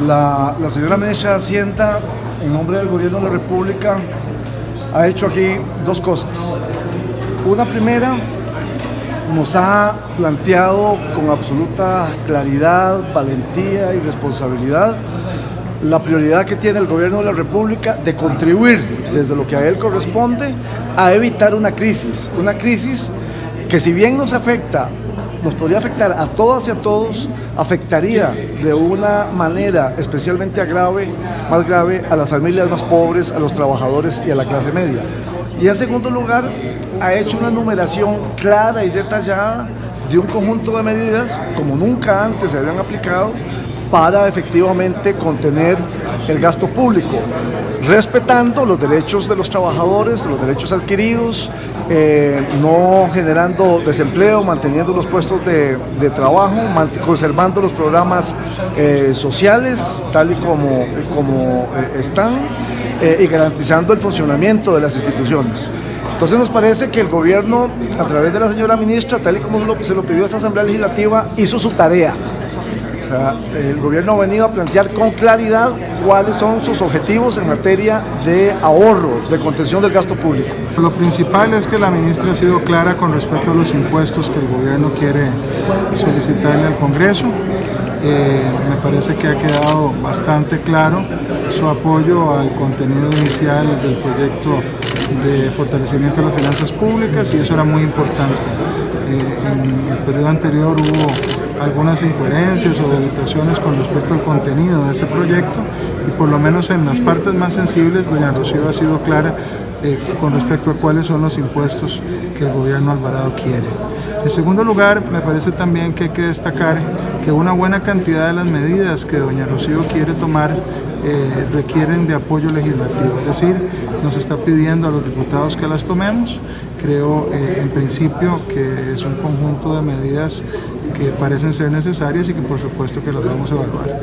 La señora ministra de Hacienda, en nombre del Gobierno de la República, ha hecho aquí dos cosas. Una primera, nos ha planteado con absoluta claridad, valentía y responsabilidad la prioridad que tiene el Gobierno de la República de contribuir desde lo que a él corresponde a evitar una crisis que, si bien nos podría afectar a todas y a todos, afectaría de una manera especialmente más grave a las familias más pobres, a los trabajadores y a la clase media. Y en segundo lugar, ha hecho una enumeración clara y detallada de un conjunto de medidas como nunca antes se habían aplicado para efectivamente contener el gasto público, respetando los derechos de los trabajadores, los derechos adquiridos, no generando desempleo, manteniendo los puestos de trabajo, conservando los programas sociales tal y como están, y garantizando el funcionamiento de las instituciones. Entonces nos parece que el gobierno, a través de la señora ministra, tal y como se lo pidió a esta Asamblea Legislativa, hizo su tarea. O sea, el gobierno ha venido a plantear con claridad cuáles son sus objetivos en materia de ahorros, de contención del gasto público. Lo principal es que la ministra ha sido clara con respecto a los impuestos que el gobierno quiere solicitarle al Congreso. Me parece que ha quedado bastante claro su apoyo al contenido inicial del proyecto de fortalecimiento de las finanzas públicas, y eso era muy importante. En el periodo anterior hubo algunas incoherencias o limitaciones con respecto al contenido de ese proyecto, y por lo menos en las partes más sensibles doña Rocío ha sido clara con respecto a cuáles son los impuestos que el gobierno Alvarado quiere. En segundo lugar, me parece también que hay que destacar que una buena cantidad de las medidas que doña Rocío quiere tomar requieren de apoyo legislativo, es decir, nos está pidiendo a los diputados que las tomemos. Creo en principio que es un conjunto de medidas que parecen ser necesarias y que por supuesto que las vamos a evaluar.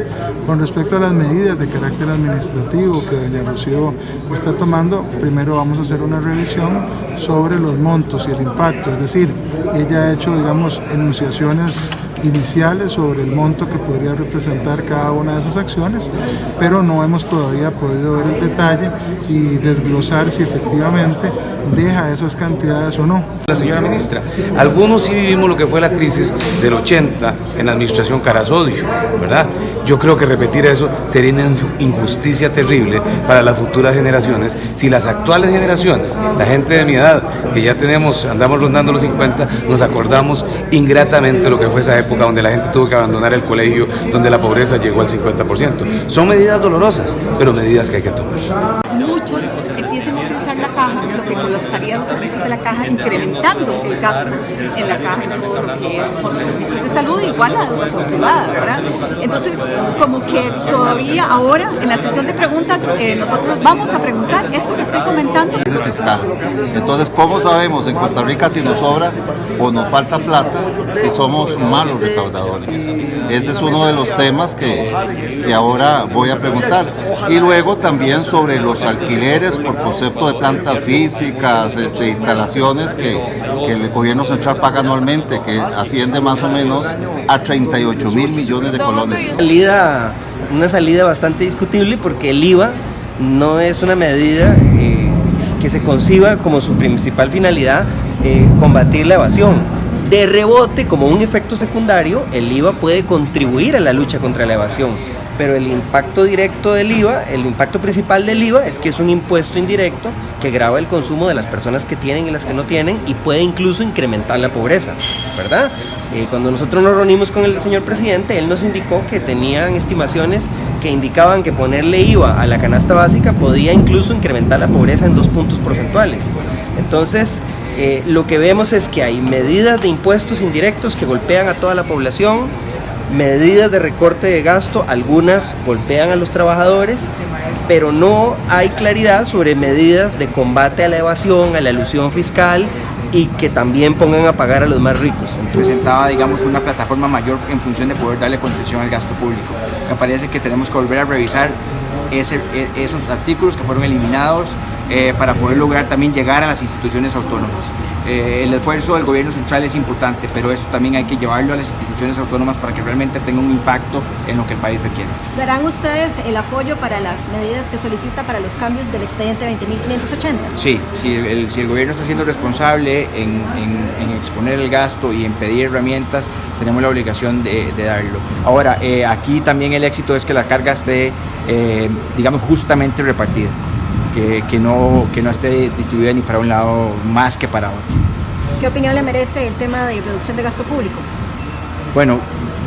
Con respecto a las medidas de carácter administrativo que doña Rocío está tomando, primero vamos a hacer una revisión sobre los montos y el impacto, es decir, ella ha hecho, digamos, enunciaciones iniciales sobre el monto que podría representar cada una de esas acciones, pero no hemos todavía podido ver el detalle y desglosar si efectivamente deja esas cantidades o no. La señora ministra, algunos sí vivimos lo que fue la crisis del 80 en la administración Carazodio, ¿verdad? Yo creo que repetir eso sería una injusticia terrible para las futuras generaciones si las actuales generaciones, la gente de mi edad, que ya andamos rondando los 50, nos acordamos ingratamente de lo que fue esa época donde la gente tuvo que abandonar el colegio, donde la pobreza llegó al 50%. Son medidas dolorosas, pero medidas que hay que tomar. Muchos empiezan a utilizar la caja, lo que colapsaría los servicios de la caja, incrementando el gasto en la caja en todo lo que son los servicios de salud, igual la educación privada, ¿verdad? Entonces, como que todavía ahora, en la sesión de preguntas, nosotros vamos a preguntar esto que estoy comentando. Fiscal. Entonces, ¿cómo sabemos en Costa Rica si nos sobra o nos falta plata si somos malos recaudadores? Ese es uno de los temas que ahora voy a preguntar. Y luego también sobre los alquileres por concepto de plantas físicas, instalaciones que el gobierno central paga anualmente, que asciende más o menos a 38.000 millones de colones. Una salida bastante discutible, porque el IVA no es una medida que se conciba como su principal finalidad combatir la evasión. De rebote, como un efecto secundario, el IVA puede contribuir a la lucha contra la evasión, pero el impacto directo del IVA, el impacto principal del IVA es que es un impuesto indirecto que grava el consumo de las personas que tienen y las que no tienen, y puede incluso incrementar la pobreza, ¿verdad? Cuando nosotros nos reunimos con el señor presidente, él nos indicó que tenían estimaciones que indicaban que ponerle IVA a la canasta básica podía incluso incrementar la pobreza en 2 puntos porcentuales. Entonces, lo que vemos es que hay medidas de impuestos indirectos que golpean a toda la población, medidas de recorte de gasto, algunas golpean a los trabajadores, pero no hay claridad sobre medidas de combate a la evasión, a la elusión fiscal, y que también pongan a pagar a los más ricos. Presentaba, digamos, una plataforma mayor en función de poder darle contención al gasto público. Me parece que tenemos que volver a revisar esos artículos que fueron eliminados, para poder lograr también llegar a las instituciones autónomas. El esfuerzo del gobierno central es importante, pero esto también hay que llevarlo a las instituciones autónomas para que realmente tenga un impacto en lo que el país requiere. ¿Darán ustedes el apoyo para las medidas que solicita para los cambios del expediente 20.580? Sí, si el gobierno está siendo responsable en exponer el gasto y en pedir herramientas, tenemos la obligación de darlo. Ahora, aquí también el éxito es que la carga esté, digamos, justamente repartida. Que no esté distribuida ni para un lado más que para otro. ¿Qué opinión le merece el tema de reducción de gasto público? Bueno,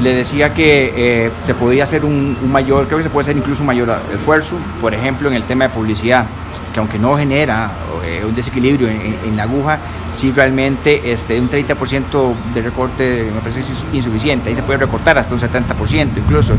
le decía que se podía hacer un mayor, creo que se puede hacer incluso un mayor esfuerzo, por ejemplo, en el tema de publicidad, que aunque no genera un desequilibrio en la aguja, sí realmente un 30% de recorte me parece insuficiente, ahí se puede recortar hasta un 70% incluso.